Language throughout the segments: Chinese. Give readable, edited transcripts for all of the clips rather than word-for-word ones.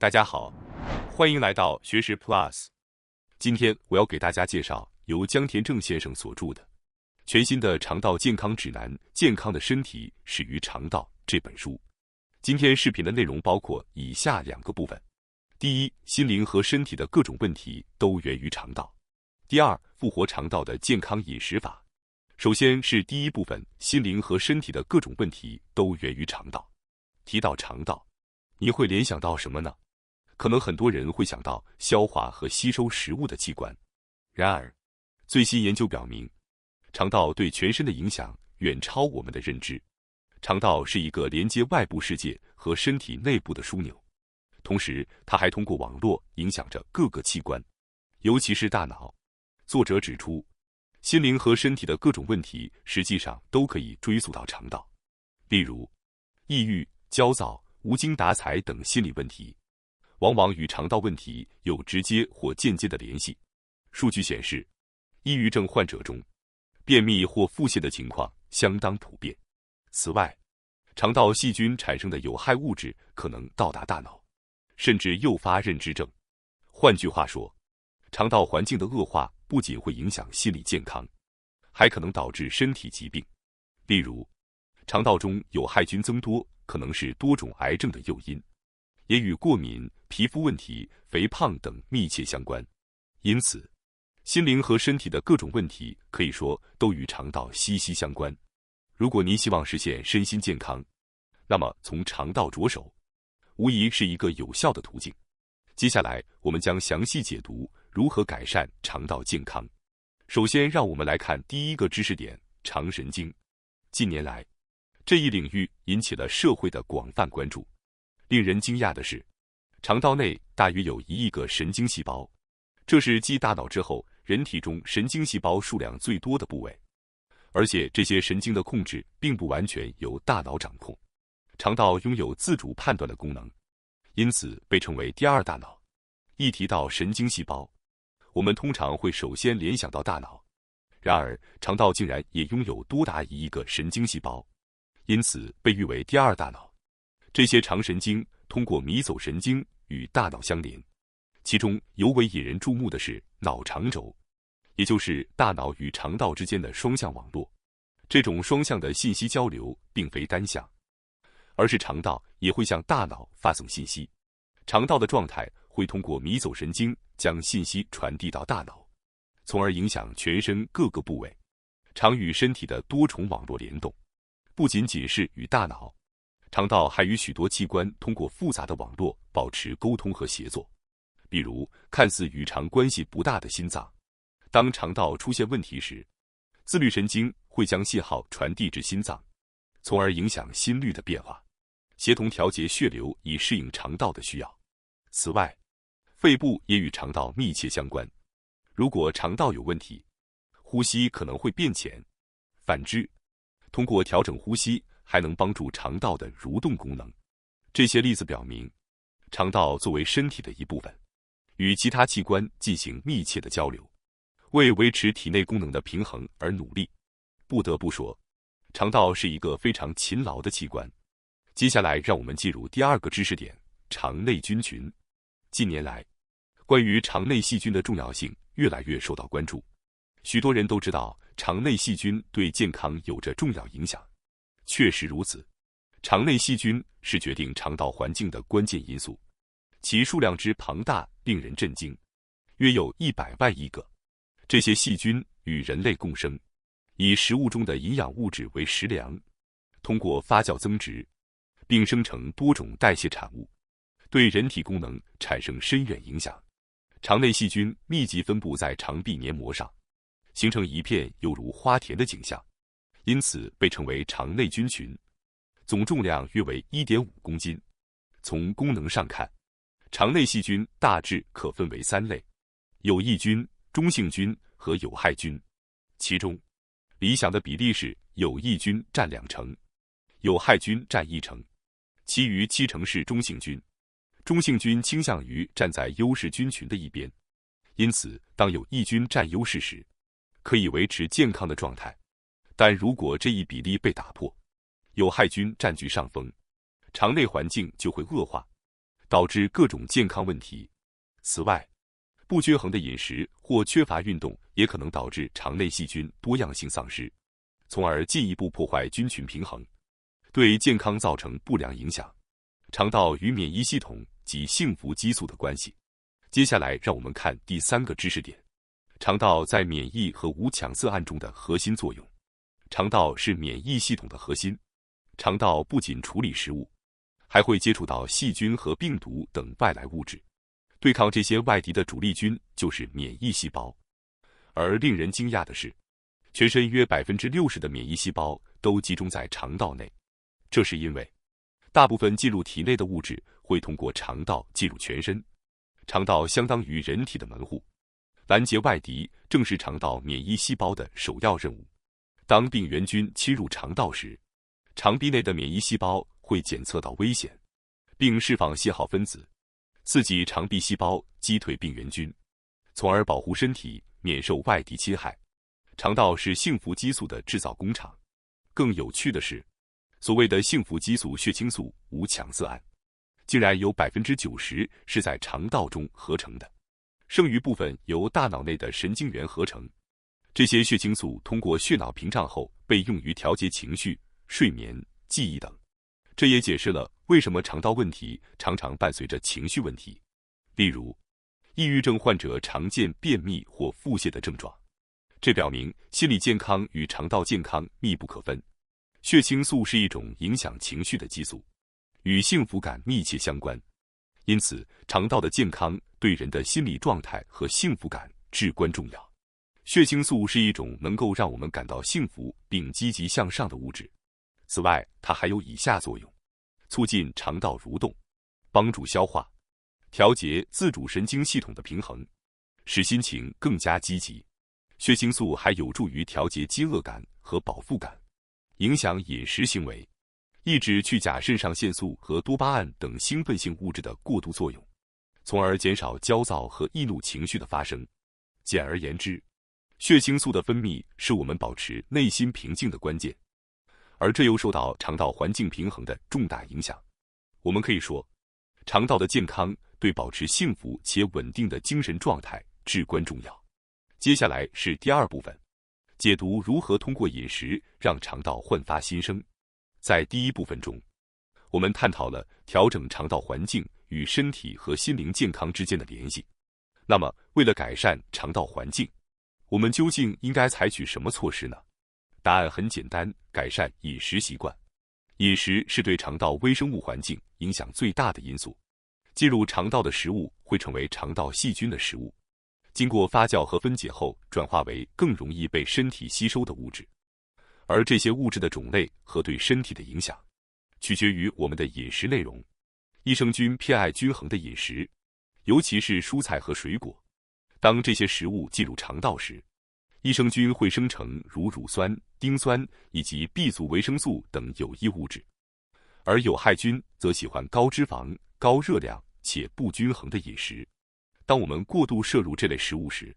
大家好，欢迎来到学识 Plus。今天我要给大家介绍由江田正先生所著的全新的肠道健康指南《健康的身体始于肠道》这本书。今天视频的内容包括以下2个部分：第一，心灵和身体的各种问题都源于肠道；第二，复活肠道的健康饮食法。首先是第一部分，心灵和身体的各种问题都源于肠道。提到肠道，你会联想到什么呢？可能很多人会想到消化和吸收食物的器官。然而，最新研究表明，肠道对全身的影响远超我们的认知。肠道是一个连接外部世界和身体内部的枢纽，同时它还通过网络影响着各个器官，尤其是大脑。作者指出，心灵和身体的各种问题实际上都可以追溯到肠道，例如抑郁、焦躁、无精打采等心理问题，往往与肠道问题有直接或间接的联系。数据显示，抑郁症患者中，便秘或腹泻的情况相当普遍。此外，肠道细菌产生的有害物质可能到达大脑，甚至诱发认知症。换句话说，肠道环境的恶化不仅会影响心理健康，还可能导致身体疾病。例如，肠道中有害菌增多可能是多种癌症的诱因，也与过敏、皮肤问题、肥胖等密切相关。因此，心灵和身体的各种问题可以说都与肠道息息相关。如果你希望实现身心健康，那么从肠道着手，无疑是一个有效的途径。接下来，我们将详细解读如何改善肠道健康。首先，让我们来看第一个知识点：肠神经。近年来，这一领域引起了社会的广泛关注。令人惊讶的是，肠道内大约有1亿个神经细胞，这是继大脑之后，人体中神经细胞数量最多的部位。而且这些神经的控制并不完全由大脑掌控，肠道拥有自主判断的功能，因此被称为第二大脑。一提到神经细胞，我们通常会首先联想到大脑，然而肠道竟然也拥有多达1亿个神经细胞，因此被誉为第二大脑。这些肠神经通过迷走神经与大脑相连，其中尤为引人注目的是脑肠轴，也就是大脑与肠道之间的双向网络。这种双向的信息交流并非单向，而是肠道也会向大脑发送信息，肠道的状态会通过迷走神经将信息传递到大脑，从而影响全身各个部位。肠与身体的多重网络联动，不仅仅是与大脑，肠道还与许多器官通过复杂的网络保持沟通和协作。比如，看似与肠关系不大的心脏，当肠道出现问题时，自律神经会将信号传递至心脏，从而影响心率的变化，协同调节血流以适应肠道的需要。此外，肺部也与肠道密切相关。如果肠道有问题，呼吸可能会变浅。反之，通过调整呼吸，还能帮助肠道的蠕动功能。这些例子表明，肠道作为身体的一部分，与其他器官进行密切的交流，为维持体内功能的平衡而努力。不得不说，肠道是一个非常勤劳的器官。接下来，让我们进入第2个知识点：肠内菌群。近年来，关于肠内细菌的重要性越来越受到关注。许多人都知道，肠内细菌对健康有着重要影响。确实如此，肠内细菌是决定肠道环境的关键因素，其数量之庞大令人震惊，约有100万亿个。这些细菌与人类共生，以食物中的营养物质为食粮，通过发酵增殖，并生成多种代谢产物，对人体功能产生深远影响。肠内细菌密集分布在肠壁黏膜上，形成一片犹如花田的景象，因此被称为肠内菌群。总重量约为 1.5 公斤。从功能上看，肠内细菌大致可分为3类：有益菌、中性菌和有害菌。其中，理想的比例是有益菌占2成，有害菌占1成，其余7成是中性菌。中性菌倾向于站在优势菌群的一边，因此当有益菌占优势时，可以维持健康的状态。但如果这一比例被打破，有害菌占据上风，肠内环境就会恶化，导致各种健康问题。此外，不均衡的饮食或缺乏运动也可能导致肠内细菌多样性丧失，从而进一步破坏菌群平衡，对健康造成不良影响。肠道与免疫系统及幸福激素的关系。接下来让我们看第3个知识点：肠道在免疫和无羟色胺中的核心作用。肠道是免疫系统的核心，肠道不仅处理食物，还会接触到细菌和病毒等外来物质。对抗这些外敌的主力军就是免疫细胞。而令人惊讶的是，全身约60%的免疫细胞都集中在肠道内，这是因为大部分进入体内的物质会通过肠道进入全身。肠道相当于人体的门户，拦截外敌正是肠道免疫细胞的首要任务。当病原菌侵入肠道时，肠壁内的免疫细胞会检测到危险，并释放信号分子，刺激肠壁细胞击退病原菌，从而保护身体免受外敌侵害。肠道是幸福激素的制造工厂。更有趣的是，所谓的幸福激素血清素无羟色胺，竟然有90%是在肠道中合成的，剩余部分由大脑内的神经元合成。这些血清素通过血脑屏障后被用于调节情绪、睡眠、记忆等。这也解释了为什么肠道问题常常伴随着情绪问题，例如抑郁症患者常见便秘或腹泻的症状。这表明心理健康与肠道健康密不可分。血清素是一种影响情绪的激素，与幸福感密切相关，因此肠道的健康对人的心理状态和幸福感至关重要。血清素是一种能够让我们感到幸福并积极向上的物质。此外，它还有以下作用：促进肠道蠕动，帮助消化，调节自主神经系统的平衡，使心情更加积极。血清素还有助于调节饥饿感和饱腹感，影响饮食行为，抑制去甲肾上腺素和多巴胺等兴奋性物质的过度作用，从而减少焦躁和易怒情绪的发生。简而言之，血清素的分泌是我们保持内心平静的关键，而这又受到肠道环境平衡的重大影响。我们可以说，肠道的健康对保持幸福且稳定的精神状态至关重要。接下来是第2部分，解读如何通过饮食让肠道焕发新生。在第1部分中，我们探讨了调整肠道环境与身体和心灵健康之间的联系。那么，为了改善肠道环境，我们究竟应该采取什么措施呢？答案很简单，改善饮食习惯。饮食是对肠道微生物环境影响最大的因素。进入肠道的食物会成为肠道细菌的食物，经过发酵和分解后转化为更容易被身体吸收的物质。而这些物质的种类和对身体的影响，取决于我们的饮食内容。益生菌偏爱均衡的饮食，尤其是蔬菜和水果。当这些食物进入肠道时，益生菌会生成如乳酸、丁酸以及 B 族维生素等有益物质，而有害菌则喜欢高脂肪、高热量且不均衡的饮食。当我们过度摄入这类食物时，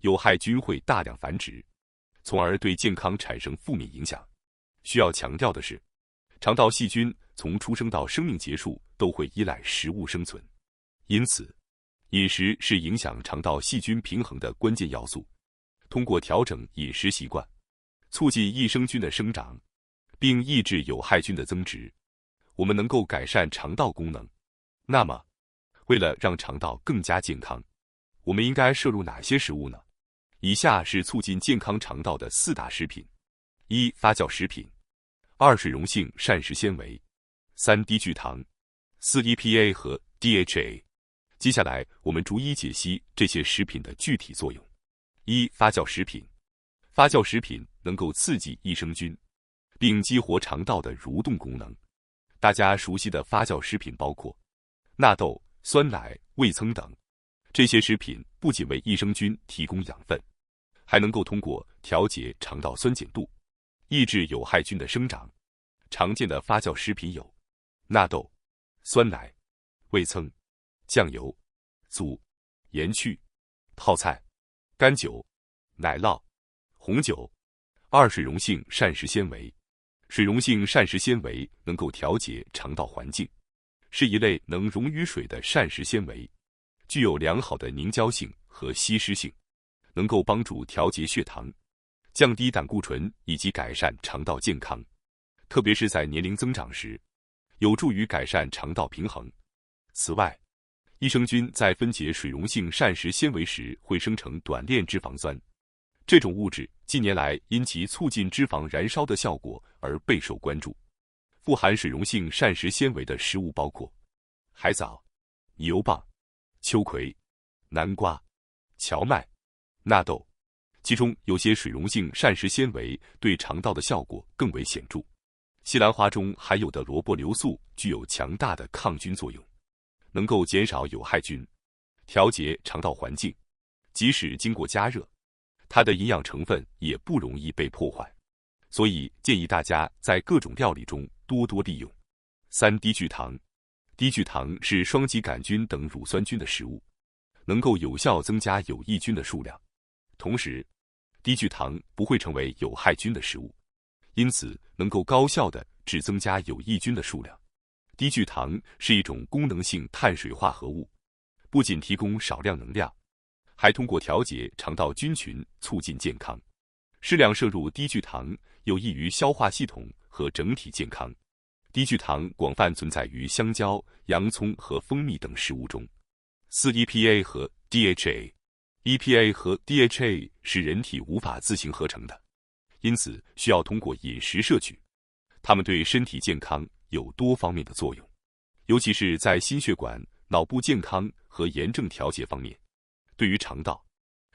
有害菌会大量繁殖，从而对健康产生负面影响。需要强调的是，肠道细菌从出生到生命结束都会依赖食物生存，因此，饮食是影响肠道细菌平衡的关键要素。通过调整饮食习惯，促进益生菌的生长，并抑制有害菌的增殖，我们能够改善肠道功能。那么，为了让肠道更加健康，我们应该摄入哪些食物呢？以下是促进健康肠道的4大食品：1. 发酵食品；2. 水溶性膳食纤维；3. 低聚糖；4. EPA 和 DHA。接下来，我们逐一解析这些食品的具体作用。1. 发酵食品。发酵食品能够刺激益生菌，并激活肠道的蠕动功能。大家熟悉的发酵食品包括纳豆、酸奶、味噌等。这些食品不仅为益生菌提供养分，还能够通过调节肠道酸碱度，抑制有害菌的生长。常见的发酵食品有纳豆、酸奶、味噌、酱油、醋、盐曲、泡菜、干酒、奶酪、红酒。2. 水溶性膳食纤维。水溶性膳食纤维能够调节肠道环境，是一类能溶于水的膳食纤维，具有良好的凝胶性和吸湿性，能够帮助调节血糖、降低胆固醇以及改善肠道健康，特别是在年龄增长时，有助于改善肠道平衡。此外，益生菌在分解水溶性膳食纤维时会生成短链脂肪酸，这种物质近年来因其促进脂肪燃烧的效果而备受关注。富含水溶性膳食纤维的食物包括海藻、牛蒡、秋葵、南瓜、荞麦、纳豆，其中有些水溶性膳食纤维对肠道的效果更为显著。西兰花中含有的萝卜硫素具有强大的抗菌作用，能够减少有害菌，调节肠道环境。即使经过加热，它的营养成分也不容易被破坏，所以建议大家在各种料理中多多利用。低聚糖。低聚糖是双歧杆菌等乳酸菌的食物，能够有效增加有益菌的数量。同时，低聚糖不会成为有害菌的食物，因此能够高效地只增加有益菌的数量。低聚糖是一种功能性碳水化合物，不仅提供少量能量，还通过调节肠道菌群促进健康。适量摄入低聚糖有益于消化系统和整体健康。低聚糖广泛存在于香蕉、洋葱和蜂蜜等食物中。EPA 和 DHA。EPA 和 DHA 是人体无法自行合成的，因此需要通过饮食摄取。它们对身体健康有多方面的作用，尤其是在心血管、脑部健康和炎症调节方面。对于肠道，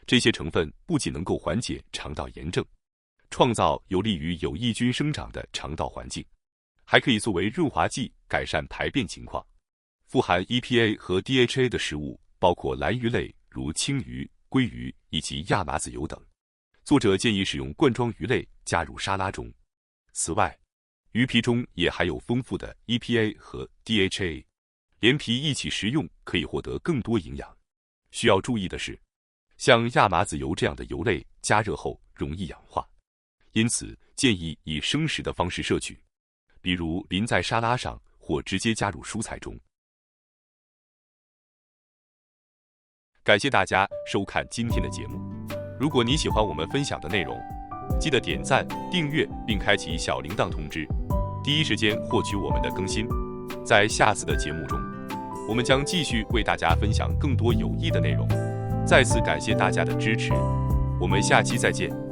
这些成分不仅能够缓解肠道炎症，创造有利于有益菌生长的肠道环境，还可以作为润滑剂，改善排便情况。富含 EPA 和 DHA 的食物包括蓝鱼类，如青鱼、鲑鱼以及亚麻籽油等。作者建议使用罐装鱼类加入沙拉中。此外，鱼皮中也含有丰富的 EPA 和 DHA， 连皮一起食用可以获得更多营养。需要注意的是，像亚麻籽油这样的油类加热后容易氧化，因此建议以生食的方式摄取，比如淋在沙拉上或直接加入蔬菜中。感谢大家收看今天的节目。如果你喜欢我们分享的内容，记得点赞、订阅并开启小铃铛通知，第一时间获取我们的更新。在下次的节目中，我们将继续为大家分享更多有益的内容。再次感谢大家的支持，我们下期再见。